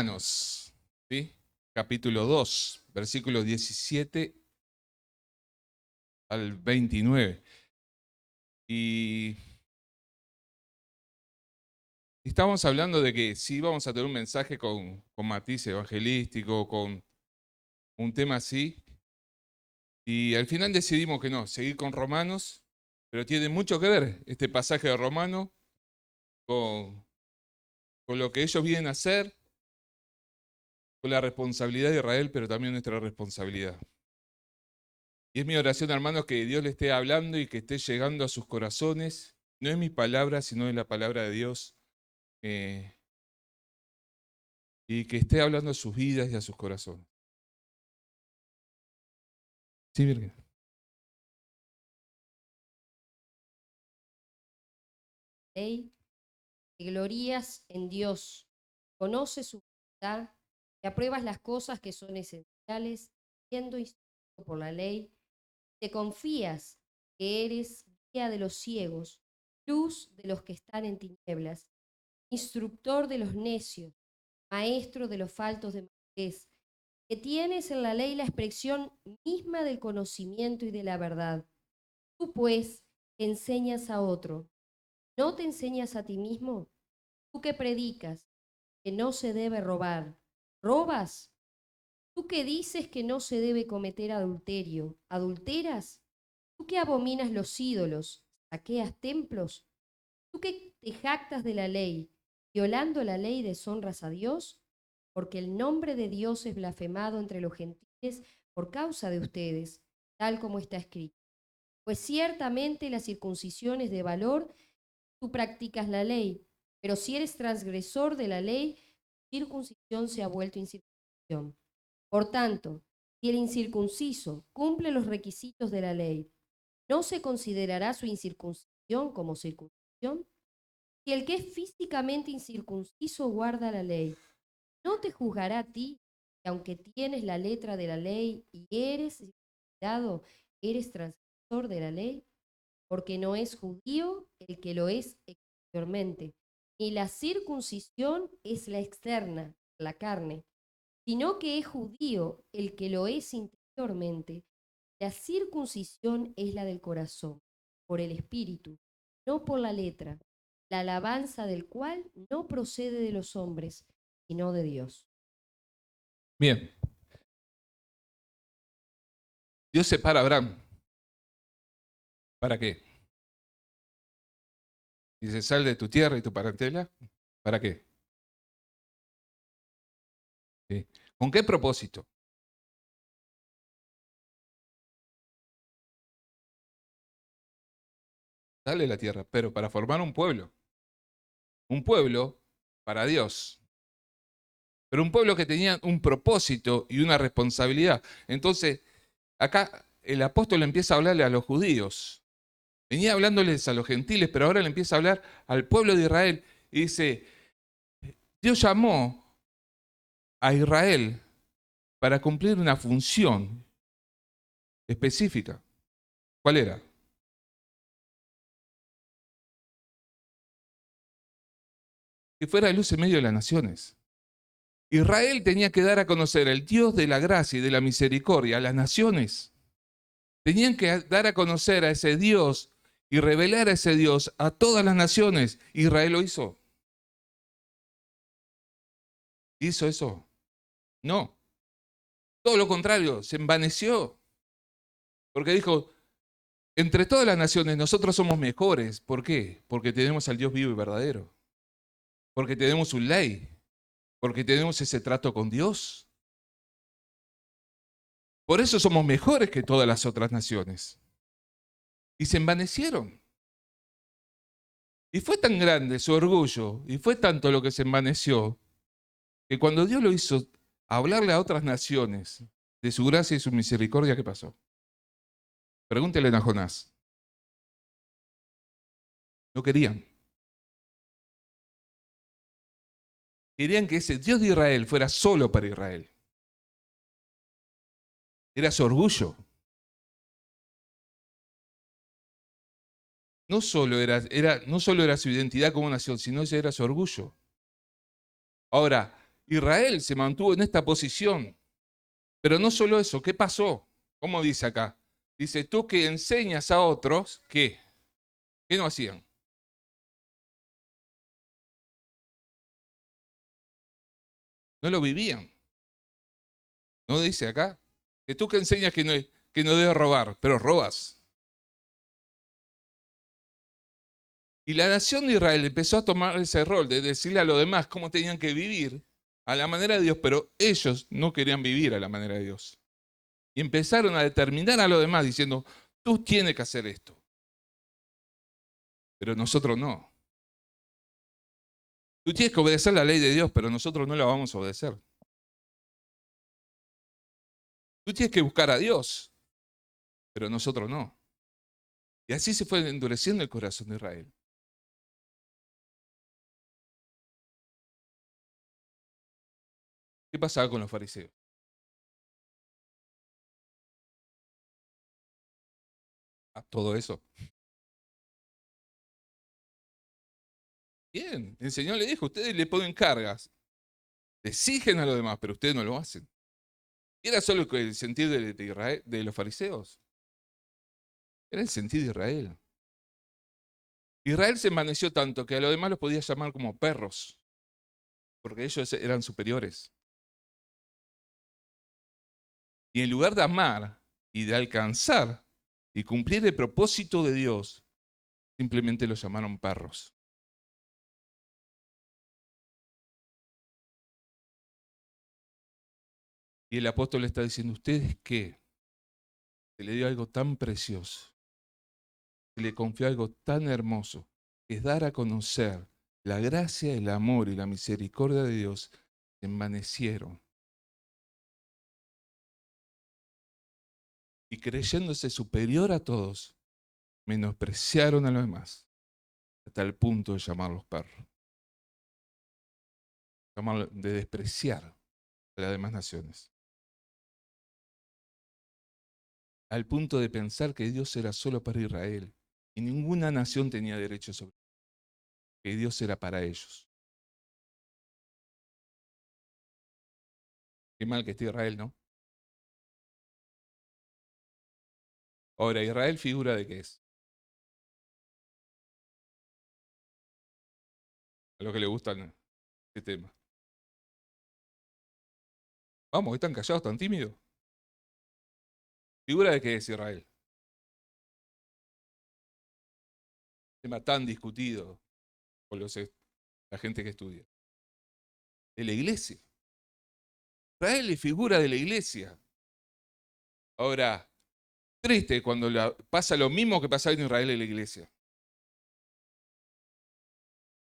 Romanos, ¿sí? Capítulo 2, versículos 17 al 29. Y estamos hablando de que sí vamos a tener un mensaje con matiz evangelístico, con un tema así. Y al final decidimos que no, seguir con Romanos, pero tiene mucho que ver este pasaje de Romanos con, con lo que ellos vienen a hacer, con la responsabilidad de Israel, pero también nuestra responsabilidad. Y es mi oración, hermanos, que Dios le esté hablando y que esté llegando a sus corazones. No es mi palabra, sino es la palabra de Dios. eh, y que esté hablando a sus vidas y a sus corazones. Sí, Virgen. Ley, te glorías en Dios, conoces su voluntad, te apruebas las cosas que son esenciales, siendo instruido por la ley, te confías que eres guía de los ciegos, luz de los que están en tinieblas, instructor de los necios, maestro de los faltos de madurez, que tienes en la ley la expresión misma del conocimiento y de la verdad. Tú, pues, enseñas a otro. ¿No te enseñas a ti mismo? Tú que predicas que no se debe robar, ¿robas? Tú que dices que no se debe cometer adulterio, ¿adulteras? Tú que abominas los ídolos, ¿saqueas templos? Tú que te jactas de la ley, violando la ley deshonras a Dios, porque el nombre de Dios es blasfemado entre los gentiles por causa de ustedes, tal como está escrito. Pues ciertamente la circuncisión es de valor, tú practicas la ley, pero si eres transgresor de la ley, circuncisión se ha vuelto incircuncisión. Por tanto, si el incircunciso cumple los requisitos de la ley, ¿no se considerará su incircuncisión como circuncisión? Si el que es físicamente incircunciso guarda la ley, ¿no te juzgará a ti, que aunque tienes la letra de la ley y eres circuncidado, eres transgresor de la ley? Porque no es judío el que lo es exteriormente, ni la circuncisión es la externa, la carne, sino que es judío el que lo es interiormente. La circuncisión es la del corazón, por el espíritu, no por la letra, la alabanza del cual no procede de los hombres, sino de Dios. Bien. Dios separa a Abraham. ¿Para qué? Dice, sal de tu tierra y tu parentela. ¿Para qué? ¿Sí? ¿Con qué propósito? Sale de la tierra, pero para formar un pueblo. Un pueblo para Dios. Pero un pueblo que tenía un propósito y una responsabilidad. Entonces, acá el apóstol empieza a hablarle a los judíos. Venía hablándoles a los gentiles, pero ahora le empieza a hablar al pueblo de Israel. Y dice, Dios llamó a Israel para cumplir una función específica. ¿Cuál era? Que fuera luz en medio de las naciones. Israel tenía que dar a conocer el Dios de la gracia y de la misericordia a las naciones. Tenían que dar a conocer a ese Dios y revelar a ese Dios a todas las naciones. Israel lo hizo. ¿Hizo eso? No. Todo lo contrario, se envaneció. Porque dijo, entre todas las naciones nosotros somos mejores. ¿Por qué? Porque tenemos al Dios vivo y verdadero. Porque tenemos su ley. Porque tenemos ese trato con Dios. Por eso somos mejores que todas las otras naciones. Y se envanecieron. Y fue tan grande su orgullo, y fue tanto lo que se envaneció, que cuando Dios lo hizo hablarle a otras naciones de su gracia y su misericordia, ¿qué pasó? Pregúntele a Jonás. No querían. Querían que ese Dios de Israel fuera solo para Israel. Era su orgullo. No solo era su identidad como nación, sino ese era su orgullo. Ahora, Israel se mantuvo en esta posición. Pero no solo eso, ¿qué pasó? ¿Cómo dice acá? Dice, tú que enseñas a otros, ¿qué? ¿Qué no hacían? No lo vivían. ¿No dice acá? Que tú que enseñas que no debes robar, pero robas. Y la nación de Israel empezó a tomar ese rol de decirle a los demás cómo tenían que vivir a la manera de Dios, pero ellos no querían vivir a la manera de Dios. Y empezaron a determinar a los demás diciendo, tú tienes que hacer esto, pero nosotros no. Tú tienes que obedecer la ley de Dios, pero nosotros no la vamos a obedecer. Tú tienes que buscar a Dios, pero nosotros no. Y así se fue endureciendo el corazón de Israel. ¿Qué pasaba con los fariseos? Todo eso. Bien, el Señor le dijo, ustedes le ponen cargas, le exigen a los demás, pero ustedes no lo hacen. ¿Era solo el sentir de Israel, de los fariseos? Era el sentir de Israel. Israel se envaneció tanto que a los demás los podía llamar como perros, porque ellos eran superiores. Y en lugar de amar y de alcanzar y cumplir el propósito de Dios, simplemente los llamaron perros. Y el apóstol le está diciendo, ¿ustedes qué? Se le dio algo tan precioso, se le confió algo tan hermoso, que es dar a conocer la gracia, el amor y la misericordia de Dios, se envanecieron. Y creyéndose superior a todos, menospreciaron a los demás, hasta el punto de llamarlos perros, de despreciar a las demás naciones, al punto de pensar que Dios era solo para Israel y ninguna nación tenía derecho sobre él, que Dios era para ellos. Qué mal que esté Israel, ¿no? Ahora, Israel figura de qué es. A los que le gustan este tema. Vamos, están callados, tan tímidos. Figura de qué es Israel. Tema tan discutido por la gente que estudia. De la iglesia. Israel es figura de la iglesia. Ahora, triste cuando pasa lo mismo que pasaba en Israel en la iglesia.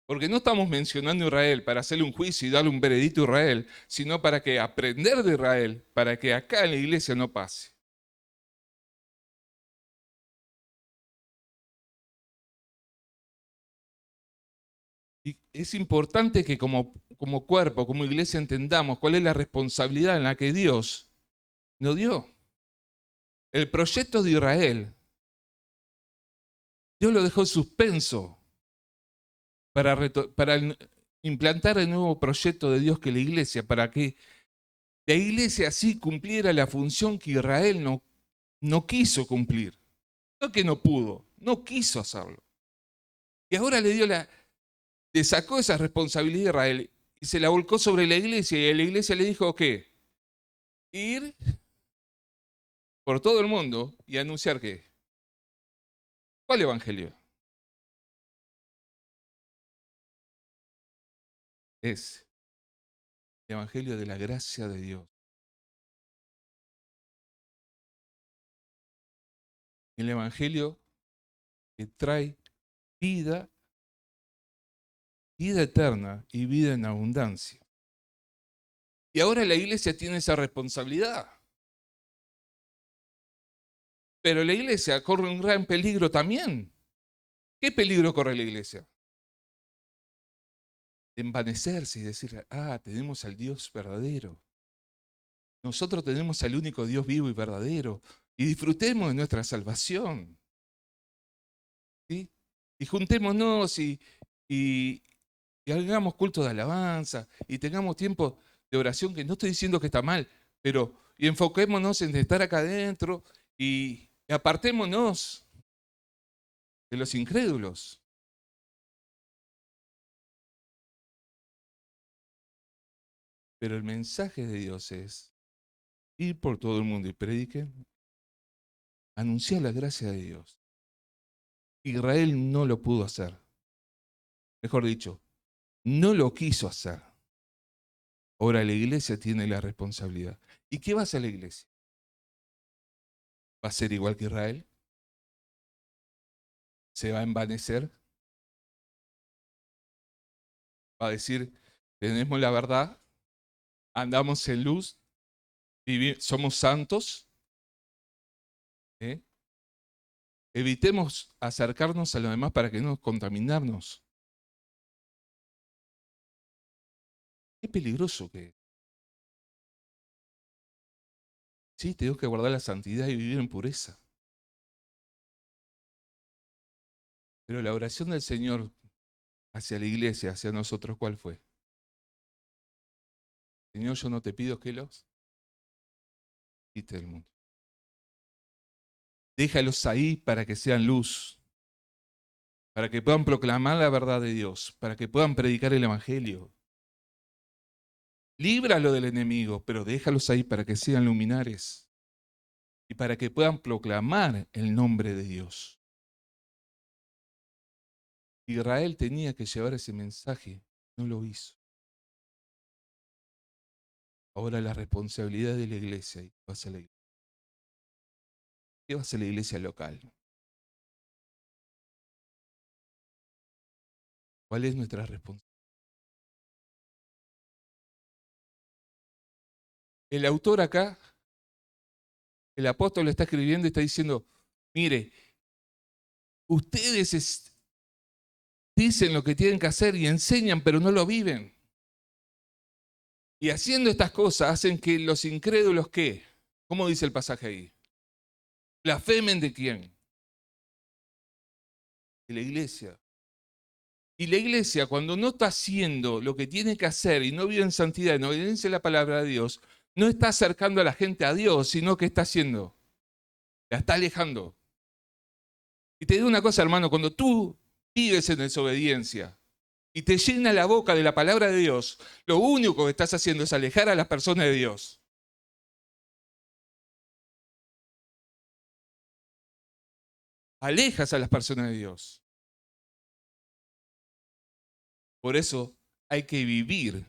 Porque no estamos mencionando a Israel para hacerle un juicio y darle un veredicto a Israel, sino para que aprender de Israel, para que acá en la iglesia no pase. Y es importante que como cuerpo, como iglesia, entendamos cuál es la responsabilidad en la que Dios nos dio. El proyecto de Israel, Dios lo dejó en suspenso para implantar el nuevo proyecto de Dios que es la iglesia, para que la iglesia así cumpliera la función que Israel no quiso cumplir. No que no pudo, no quiso hacerlo. Y ahora le sacó esa responsabilidad a Israel y se la volcó sobre la iglesia. Y la iglesia le dijo, ¿qué? Ir por todo el mundo y anunciar ¿qué? ¿Cuál evangelio? Es el evangelio de la gracia de Dios. El evangelio que trae vida, vida eterna y vida en abundancia. Y ahora la iglesia tiene esa responsabilidad. Pero la iglesia corre un gran peligro también. ¿Qué peligro corre la iglesia? De envanecerse y decir, tenemos al Dios verdadero. Nosotros tenemos al único Dios vivo y verdadero. Y disfrutemos de nuestra salvación. ¿Sí? Y juntémonos y y hagamos culto de alabanza y tengamos tiempo de oración, que no estoy diciendo que está mal, pero y enfoquémonos en estar acá adentro y apartémonos de los incrédulos. Pero el mensaje de Dios es ir por todo el mundo y prediquen, anunciar la gracia de Dios. Israel no lo pudo hacer. Mejor dicho, no lo quiso hacer. Ahora la iglesia tiene la responsabilidad. ¿Y qué va a hacer la iglesia? ¿Va a ser igual que Israel? ¿Se va a envanecer? ¿Va a decir, tenemos la verdad, andamos en luz, somos santos? ¿Eh? Evitemos acercarnos a los demás para que no contaminarnos. Qué peligroso que es. Sí, tengo que guardar la santidad y vivir en pureza. Pero la oración del Señor hacia la iglesia, hacia nosotros, ¿cuál fue? Señor, yo no te pido que los quites del mundo. Déjalos ahí para que sean luz, para que puedan proclamar la verdad de Dios, para que puedan predicar el Evangelio. Líbralo del enemigo, pero déjalos ahí para que sean luminares y para que puedan proclamar el nombre de Dios. Israel tenía que llevar ese mensaje, no lo hizo. Ahora la responsabilidad de la iglesia, ¿qué va a ser la iglesia? ¿Qué va a ser la iglesia local? ¿Cuál es nuestra responsabilidad? El autor acá, el apóstol está escribiendo y está diciendo, mire, ustedes dicen lo que tienen que hacer y enseñan, pero no lo viven. Y haciendo estas cosas hacen que los incrédulos, ¿qué? ¿Cómo dice el pasaje ahí? ¿Blasfemen de quién? De la iglesia. Y la iglesia, cuando no está haciendo lo que tiene que hacer y no vive en santidad, en obediencia a la palabra de Dios, no está acercando a la gente a Dios, sino que está haciendo, la está alejando. Y te digo una cosa, hermano, cuando tú vives en desobediencia y te llena la boca de la palabra de Dios, lo único que estás haciendo es alejar a las personas de Dios. Alejas a las personas de Dios. Por eso hay que vivir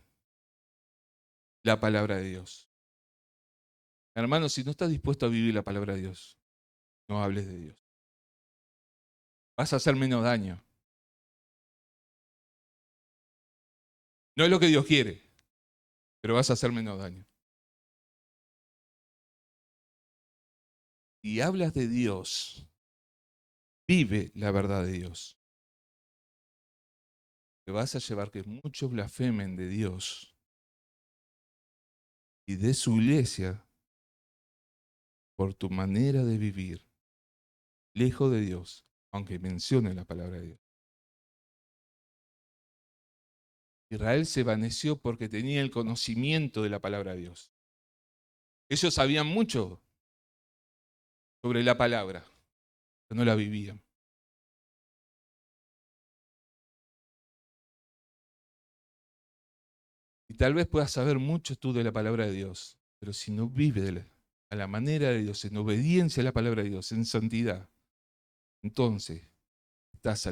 la palabra de Dios. Hermano, si no estás dispuesto a vivir la palabra de Dios, no hables de Dios. Vas a hacer menos daño. No es lo que Dios quiere, pero vas a hacer menos daño. Y hablas de Dios, vive la verdad de Dios. Te vas a llevar que muchos blasfemen de Dios y de su iglesia por tu manera de vivir, lejos de Dios, aunque mencione la palabra de Dios. Israel se vaneció porque tenía el conocimiento de la palabra de Dios. Ellos sabían mucho sobre la palabra, pero no la vivían. Y tal vez puedas saber mucho tú de la palabra de Dios, pero si no vives a la manera de Dios, en obediencia a la palabra de Dios, en santidad, entonces estás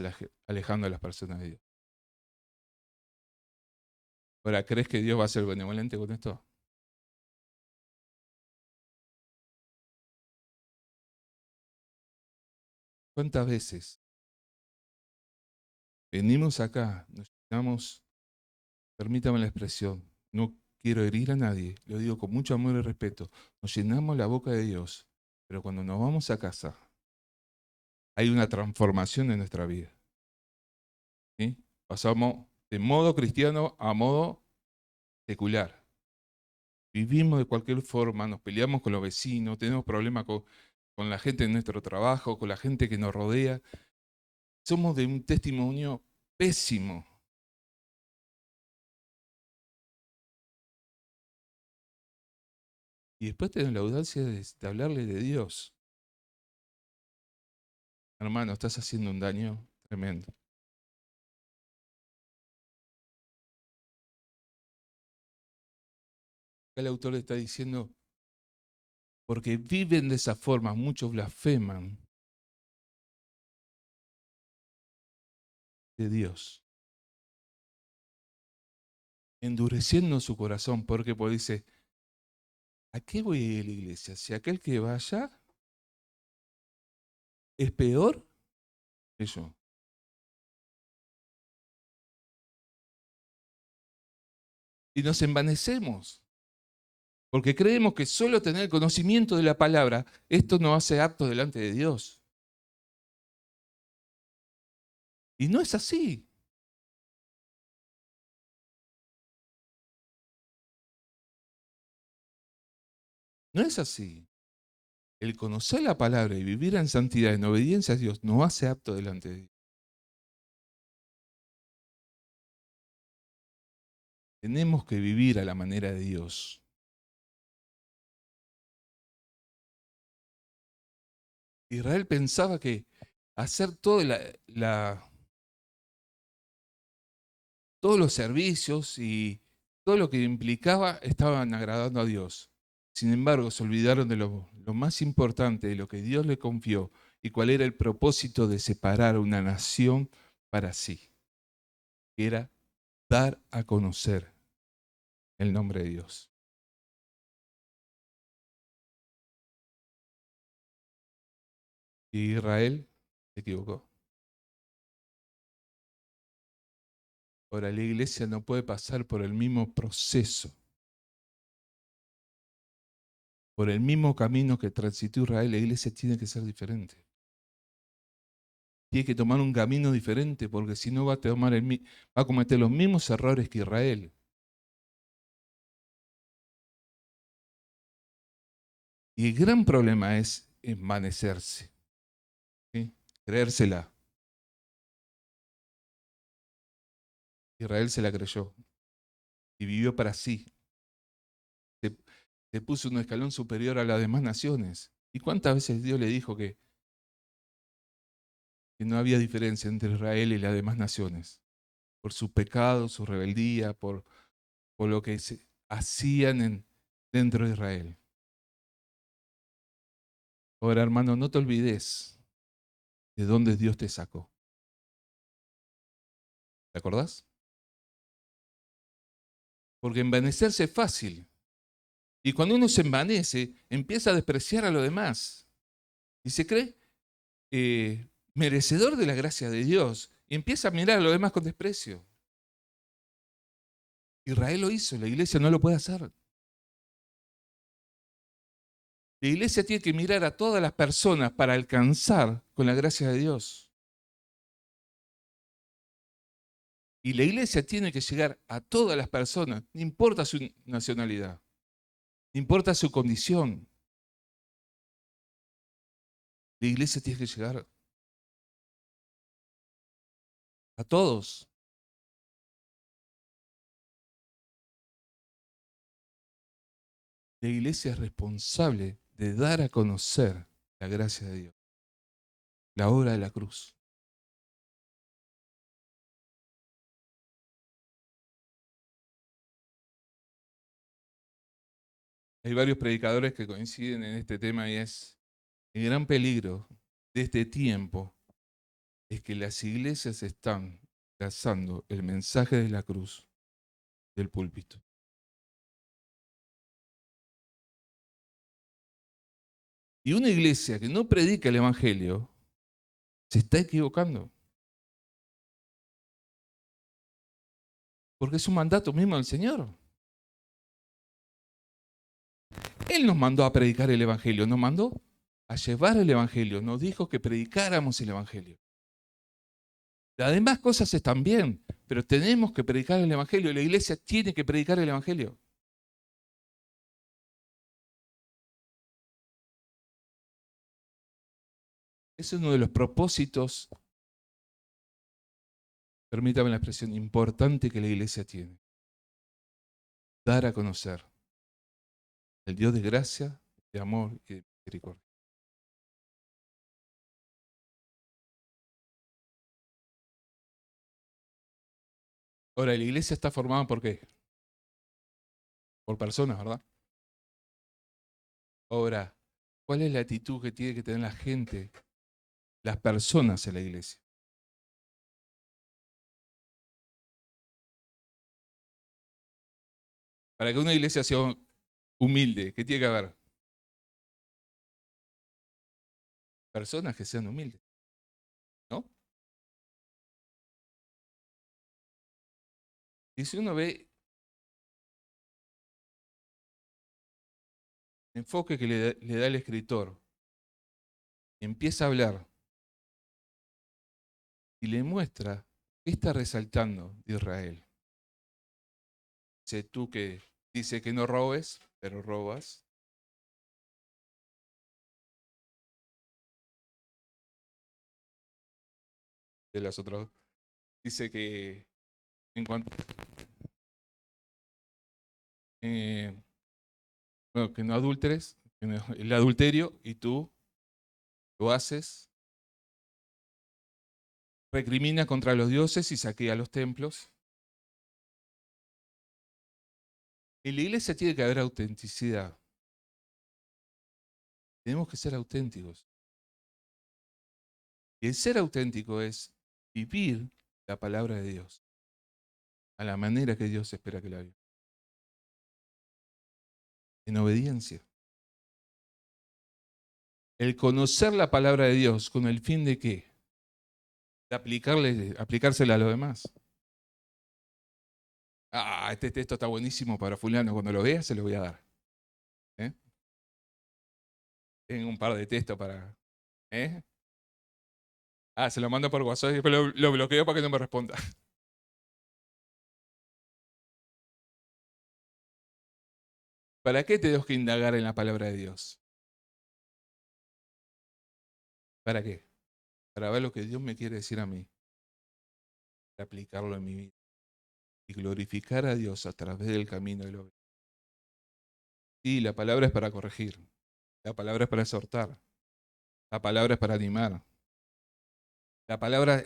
alejando a las personas de Dios. Ahora, ¿crees que Dios va a ser benevolente con esto? ¿Cuántas veces venimos acá, nos llenamos, permítame la expresión, no quiero herir a nadie, lo digo con mucho amor y respeto, nos llenamos la boca de Dios, pero cuando nos vamos a casa, hay una transformación en nuestra vida. ¿Sí? Pasamos de modo cristiano a modo secular. Vivimos de cualquier forma, nos peleamos con los vecinos, tenemos problemas con la gente en nuestro trabajo, con la gente que nos rodea. Somos de un testimonio pésimo. Y después tenés la audacia de hablarle de Dios. Hermano, estás haciendo un daño tremendo. Acá el autor está diciendo, porque viven de esa forma, muchos blasfeman de Dios, endureciendo su corazón, porque dice, ¿a qué voy a ir a la iglesia? Si aquel que vaya es peor que yo. Y nos envanecemos, porque creemos que solo tener conocimiento de la palabra, esto nos hace aptos delante de Dios. Y no es así. No es así. El conocer la palabra y vivir en santidad, en obediencia a Dios, nos hace apto delante de Dios. Tenemos que vivir a la manera de Dios. Israel pensaba que hacer todos los servicios y todo lo que implicaba estaban agradando a Dios. Sin embargo, se olvidaron de lo más importante, de lo que Dios le confió y cuál era el propósito de separar una nación para sí, que era dar a conocer el nombre de Dios. Y Israel se equivocó. Ahora, la iglesia no puede pasar por el mismo proceso, por el mismo camino que transitó Israel. La iglesia tiene que ser diferente. Tiene que tomar un camino diferente, porque si no va a cometer los mismos errores que Israel. Y el gran problema es envanecerse, ¿sí? Creérsela. Israel se la creyó y vivió para sí. Se, se puso un escalón superior a las demás naciones. ¿Y cuántas veces Dios le dijo que no había diferencia entre Israel y las demás naciones? Por su pecado, su rebeldía, por lo que hacían dentro de Israel. Ahora, hermano, no te olvides de dónde Dios te sacó. ¿Te acordás? Porque envanecerse es fácil. Y cuando uno se envanece, empieza a despreciar a los demás. Y se cree merecedor de la gracia de Dios. Y empieza a mirar a los demás con desprecio. Israel lo hizo, la iglesia no lo puede hacer. La iglesia tiene que mirar a todas las personas para alcanzar con la gracia de Dios. Y la iglesia tiene que llegar a todas las personas, no importa su nacionalidad, no importa su condición. La iglesia tiene que llegar a todos. La iglesia es responsable de dar a conocer la gracia de Dios, la obra de la cruz. Hay varios predicadores que coinciden en este tema y es el gran peligro de este tiempo es que las iglesias están trazando el mensaje de la cruz del púlpito. Y una iglesia que no predica el evangelio se está equivocando. Porque es un mandato mismo del Señor. Él nos mandó a predicar el evangelio, nos mandó a llevar el evangelio, nos dijo que predicáramos el evangelio. Las demás cosas están bien, pero tenemos que predicar el evangelio. La iglesia tiene que predicar el evangelio. Es uno de los propósitos, permítame la expresión, importante que la iglesia tiene. Dar a conocer. el Dios de gracia, de amor y de misericordia. Ahora, la iglesia está formada ¿por qué? Por personas, ¿verdad? Ahora, ¿cuál es la actitud que tiene que tener la gente, las personas en la iglesia? Para que una iglesia sea humilde, ¿qué tiene que haber? Personas que sean humildes, ¿no? Y si uno ve el enfoque que le da el escritor, empieza a hablar y le muestra qué está resaltando de Israel. Dice tú que dice que no robes, pero robas. De las otras, dice que en cuanto eh, bueno, que no adúlteres, el adulterio, y tú lo haces, recrimina contra los dioses y saquea los templos. En la iglesia tiene que haber autenticidad. Tenemos que ser auténticos. Y el ser auténtico es vivir la palabra de Dios a la manera que Dios espera que la viva. En obediencia. El conocer la palabra de Dios con el fin de qué? De aplicársela a los demás. Ah, este texto está buenísimo para fulano. Cuando lo vea se lo voy a dar. ¿Eh? Tengo un par de textos para... ¿eh? Ah, se lo mando por WhatsApp y después lo bloqueo para que no me responda. ¿Para qué tenemos que indagar en la palabra de Dios? ¿Para qué? Para ver lo que Dios me quiere decir a mí, para aplicarlo en mi vida y glorificar a Dios a través del camino de lo. Sí, la palabra es para corregir, la palabra es para exhortar, la palabra es para animar, la palabra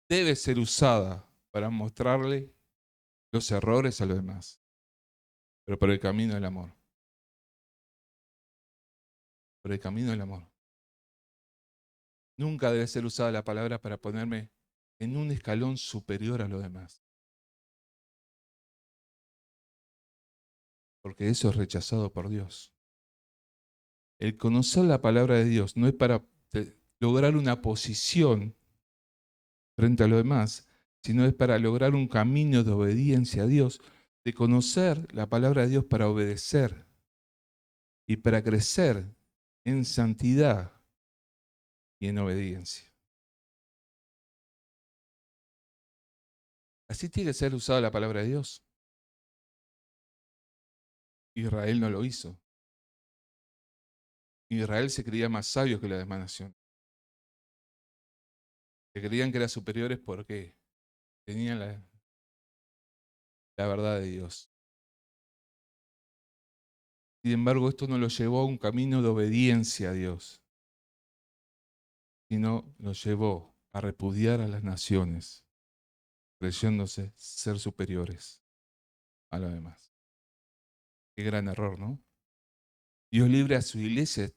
debe ser usada para mostrarle los errores a los demás, pero por el camino del amor, por el camino del amor. Nunca debe ser usada la palabra para ponerme en un escalón superior a los demás, porque eso es rechazado por Dios. El conocer la palabra de Dios no es para lograr una posición frente a los demás, sino es para lograr un camino de obediencia a Dios, de conocer la palabra de Dios para obedecer y para crecer en santidad y en obediencia. Así tiene que ser usada la palabra de Dios. Israel no lo hizo. Israel se creía más sabio que la demás nación. Se creían que eran superiores porque tenían la verdad de Dios. Sin embargo, esto no lo llevó a un camino de obediencia a Dios, sino lo llevó a repudiar a las naciones, creyéndose ser superiores a los demás. Qué gran error, ¿no? Dios libre a su iglesia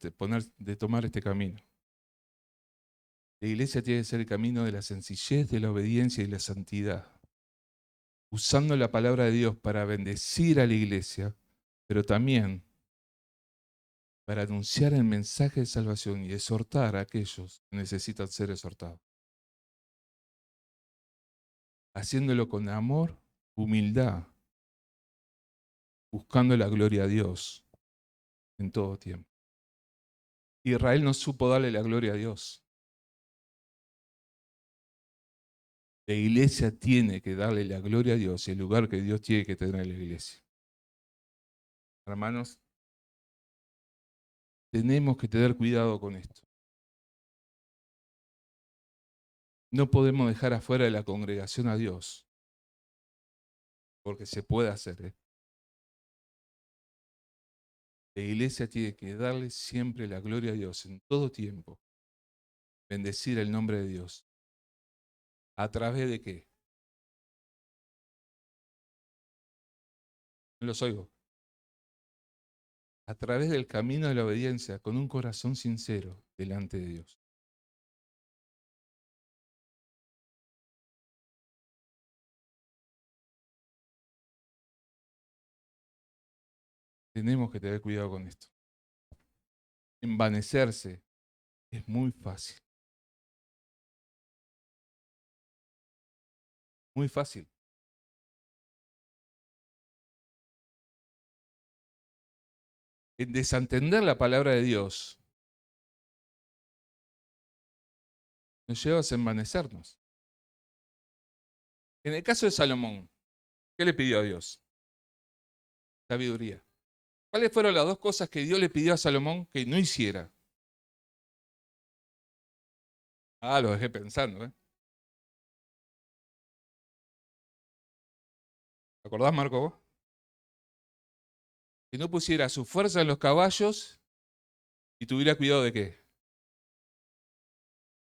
de tomar este camino. La iglesia tiene que ser el camino de la sencillez, de la obediencia y la santidad, usando la palabra de Dios para bendecir a la iglesia, pero también para anunciar el mensaje de salvación y exhortar a aquellos que necesitan ser exhortados. Haciéndolo con amor, humildad, buscando la gloria a Dios en todo tiempo. Israel no supo darle la gloria a Dios. La iglesia tiene que darle la gloria a Dios, el lugar que Dios tiene que tener en la iglesia. Hermanos, tenemos que tener cuidado con esto. No podemos dejar afuera de la congregación a Dios, porque se puede hacer, La iglesia tiene que darle siempre la gloria a Dios en todo tiempo. Bendecir el nombre de Dios. ¿A través de qué? No los oigo. A través del camino de la obediencia, con un corazón sincero delante de Dios. Tenemos que tener cuidado con esto. Envanecerse es muy fácil. Muy fácil. En desentender la palabra de Dios nos lleva a envanecernos. En el caso de Salomón, ¿qué le pidió a Dios? Sabiduría. ¿Cuáles fueron las dos cosas que Dios le pidió a Salomón que no hiciera? Ah, lo dejé pensando, ¿eh? ¿Te acordás, Marco, vos? Que no pusiera su fuerza en los caballos y tuviera cuidado de qué?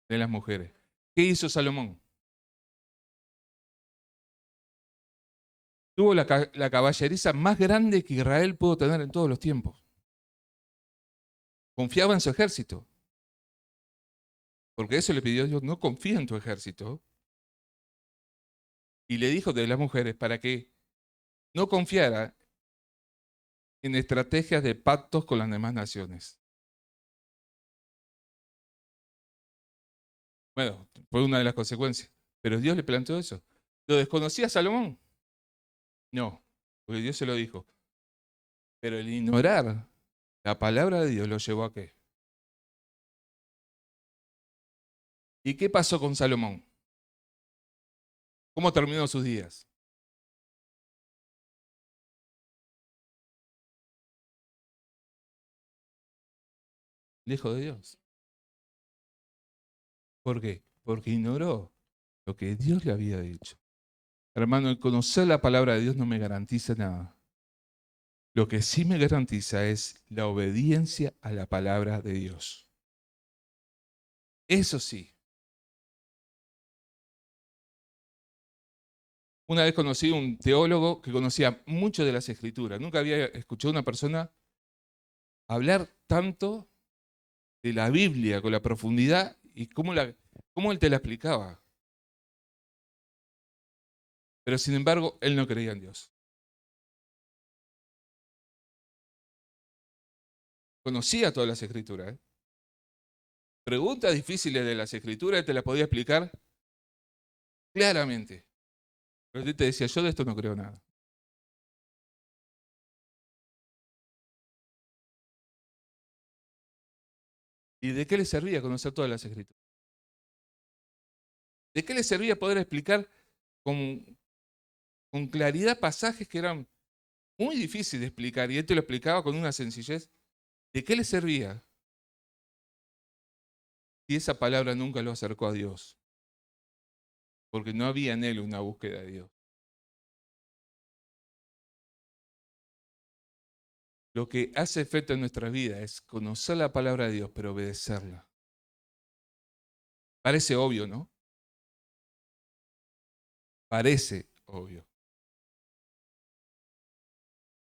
De las mujeres. ¿Qué hizo Salomón? Tuvo la caballeriza más grande que Israel pudo tener en todos los tiempos. Confiaba en su ejército. Porque eso le pidió a Dios, no confía en tu ejército. Y le dijo de las mujeres para que no confiara en estrategias de pactos con las demás naciones. Bueno, fue una de las consecuencias. Pero Dios le planteó eso. ¿Lo desconocía Salomón? No, porque Dios se lo dijo. Pero el ignorar la palabra de Dios lo llevó a qué. ¿Y qué pasó con Salomón? ¿Cómo terminó sus días? Lejos de Dios. ¿Por qué? Porque ignoró lo que Dios le había dicho. Hermano, el conocer la palabra de Dios no me garantiza nada. Lo que sí me garantiza es la obediencia a la palabra de Dios. Eso sí. Una vez conocí un teólogo que conocía mucho de las escrituras. Nunca había escuchado a una persona hablar tanto de la Biblia con la profundidad y cómo él te la explicaba. Pero sin embargo, él no creía en Dios. Conocía todas las escrituras. Preguntas difíciles de las escrituras, él te las podía explicar claramente. Pero él te decía, yo de esto no creo nada. ¿Y de qué le servía conocer todas las escrituras? ¿De qué le servía poder explicar con claridad pasajes que eran muy difíciles de explicar y él te lo explicaba con una sencillez? ¿De qué le servía si esa palabra nunca lo acercó a Dios? Porque no había en él una búsqueda de Dios. Lo que hace efecto en nuestra vida es conocer la palabra de Dios, pero obedecerla. Parece obvio, ¿no? Parece obvio.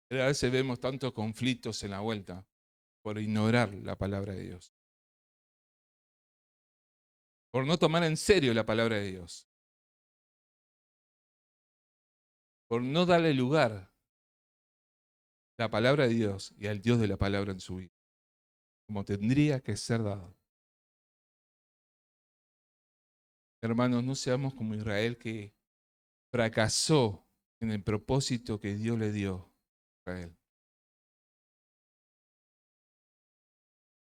Pero a veces vemos tantos conflictos en la vuelta por ignorar la palabra de Dios. Por no tomar en serio la palabra de Dios. Por no darle lugar a la palabra de Dios y al Dios de la palabra en su vida, como tendría que ser dado. Hermanos, no seamos como Israel que fracasó en el propósito que Dios le dio a Israel,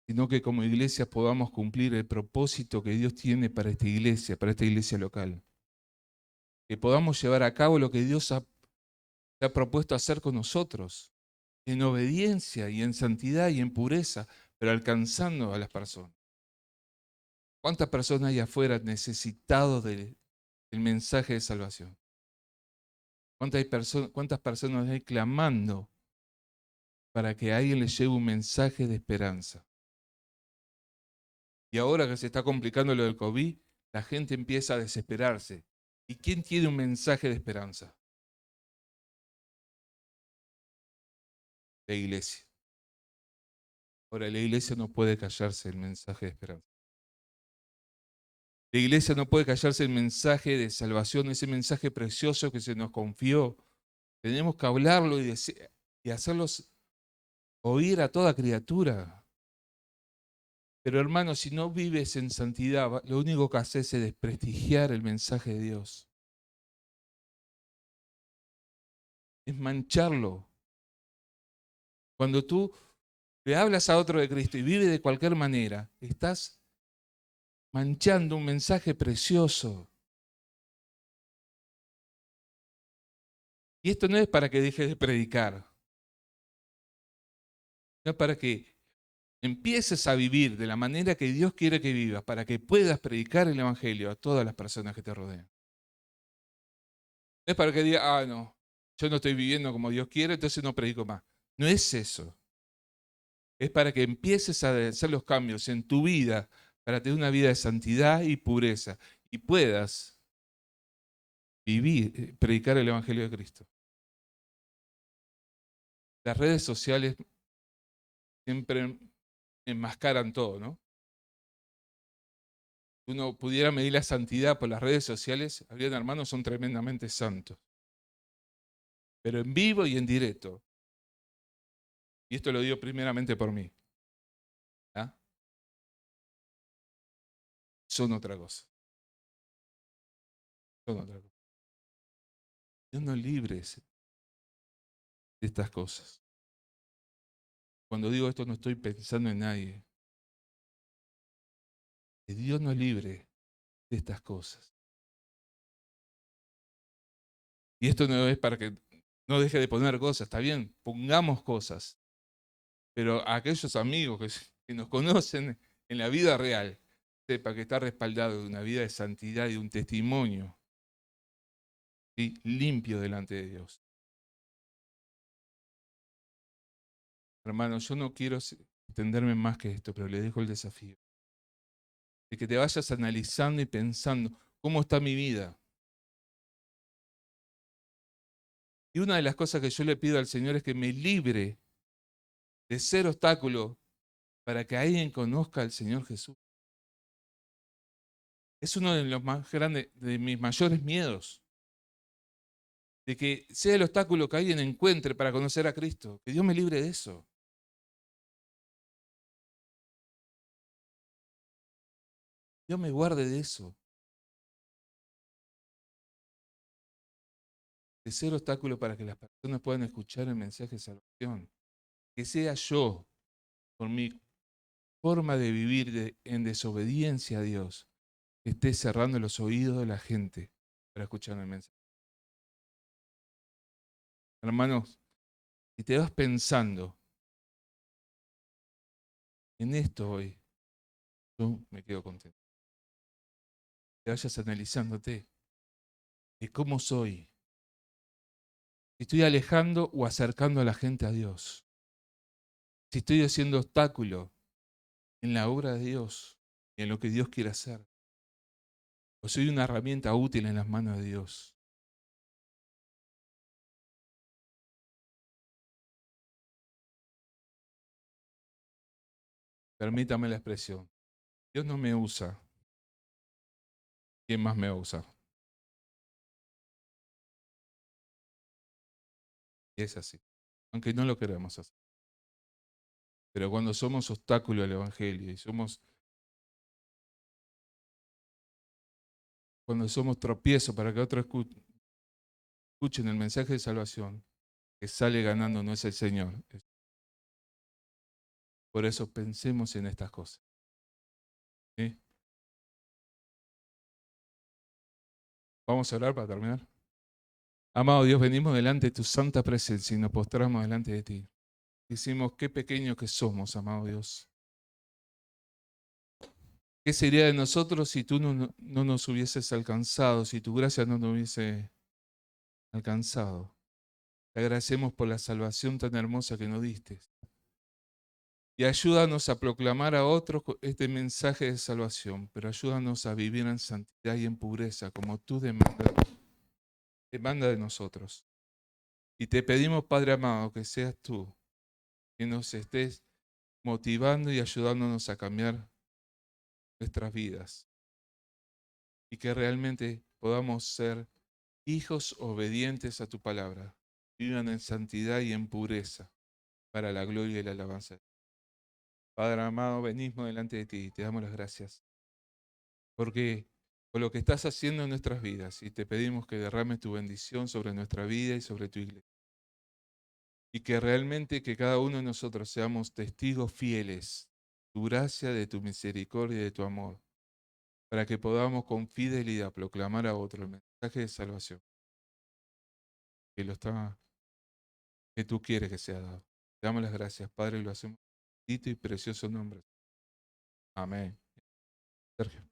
sino que como iglesia podamos cumplir el propósito que Dios tiene para esta iglesia local, que podamos llevar a cabo lo que Dios se ha propuesto hacer con nosotros, en obediencia y en santidad y en pureza, pero alcanzando a las personas. ¿Cuántas personas hay afuera necesitados del mensaje de salvación? ¿Cuántas personas hay clamando para que a alguien le lleve un mensaje de esperanza. Y ahora que se está complicando lo del COVID, la gente empieza a desesperarse. ¿Y quién tiene un mensaje de esperanza? La iglesia. Ahora, la iglesia no puede callarse el mensaje de esperanza. La iglesia no puede callarse el mensaje de salvación, ese mensaje precioso que se nos confió. Tenemos que hablarlo y hacerlos oír a toda criatura. Pero hermano, si no vives en santidad, lo único que haces es desprestigiar el mensaje de Dios. Es mancharlo. Cuando tú le hablas a otro de Cristo y vive de cualquier manera, estás manchando un mensaje precioso. Y esto no es para que dejes de predicar, no es para que empieces a vivir de la manera que Dios quiere que vivas, para que puedas predicar el Evangelio a todas las personas que te rodean. No es para que digas, no, yo no estoy viviendo como Dios quiere, entonces no predico más. No es eso. Es para que empieces a hacer los cambios en tu vida para tener una vida de santidad y pureza y puedas vivir, predicar el Evangelio de Cristo. Las redes sociales siempre enmascaran todo, ¿no? Si uno pudiera medir la santidad por las redes sociales, habrían hermanos son tremendamente santos. Pero en vivo y en directo, y esto lo digo primeramente por mí, ¿ah? Son otra cosa. Son otra cosa. Dios nos libre de estas cosas. Cuando digo esto no estoy pensando en nadie. Que Dios nos libre de estas cosas. Y esto no es para que no deje de poner cosas, está bien, pongamos cosas. Pero a aquellos amigos que nos conocen en la vida real, sepa que está respaldado de una vida de santidad y de un testimonio, ¿sí?, limpio delante de Dios. Hermano, yo no quiero extenderme más que esto, pero le dejo el desafío. De que te vayas analizando y pensando, ¿cómo está mi vida? Y una de las cosas que yo le pido al Señor es que me libre de ser obstáculo para que alguien conozca al Señor Jesús. Es uno de los más grandes, de mis mayores miedos. De que sea el obstáculo que alguien encuentre para conocer a Cristo. Que Dios me libre de eso. Dios me guarde de eso. De ser obstáculo para que las personas puedan escuchar el mensaje de salvación. Que sea yo, por mi forma de vivir en desobediencia a Dios, que esté cerrando los oídos de la gente para escuchar el mensaje. Hermanos, si te vas pensando en esto hoy, yo me quedo contento. Te vayas analizándote de cómo soy. Si estoy alejando o acercando a la gente a Dios. Si estoy haciendo obstáculo en la obra de Dios y en lo que Dios quiere hacer. O soy una herramienta útil en las manos de Dios. Permítame la expresión. Dios no me usa. ¿Quién más me va a usar? Y es así. Aunque no lo queramos hacer. Pero cuando somos obstáculo al Evangelio y cuando somos tropiezo para que otros escuchen el mensaje de salvación, que sale ganando no es el Señor. Por eso pensemos en estas cosas. ¿Sí? Vamos a orar para terminar. Amado Dios, venimos delante de tu santa presencia y nos postramos delante de ti. Decimos qué pequeños que somos, amado Dios. ¿Qué sería de nosotros si tú no nos hubieses alcanzado, si tu gracia no nos hubiese alcanzado? Te agradecemos por la salvación tan hermosa que nos diste. Y ayúdanos a proclamar a otros este mensaje de salvación, pero ayúdanos a vivir en santidad y en pureza, como tú demanda de nosotros. Y te pedimos, Padre amado, que seas tú que nos estés motivando y ayudándonos a cambiar nuestras vidas. Y que realmente podamos ser hijos obedientes a tu palabra. Vivan en santidad y en pureza para la gloria y la alabanza. Padre amado, venimos delante de ti y te damos las gracias. Porque por lo que estás haciendo en nuestras vidas y te pedimos que derrames tu bendición sobre nuestra vida y sobre tu iglesia. Y que realmente que cada uno de nosotros seamos testigos fieles de tu gracia, de tu misericordia y de tu amor, para que podamos con fidelidad proclamar a otro el mensaje de salvación que tú quieres que sea dado. Te damos las gracias, Padre, y lo hacemos en tu bendito y precioso nombre. Amén. Sergio.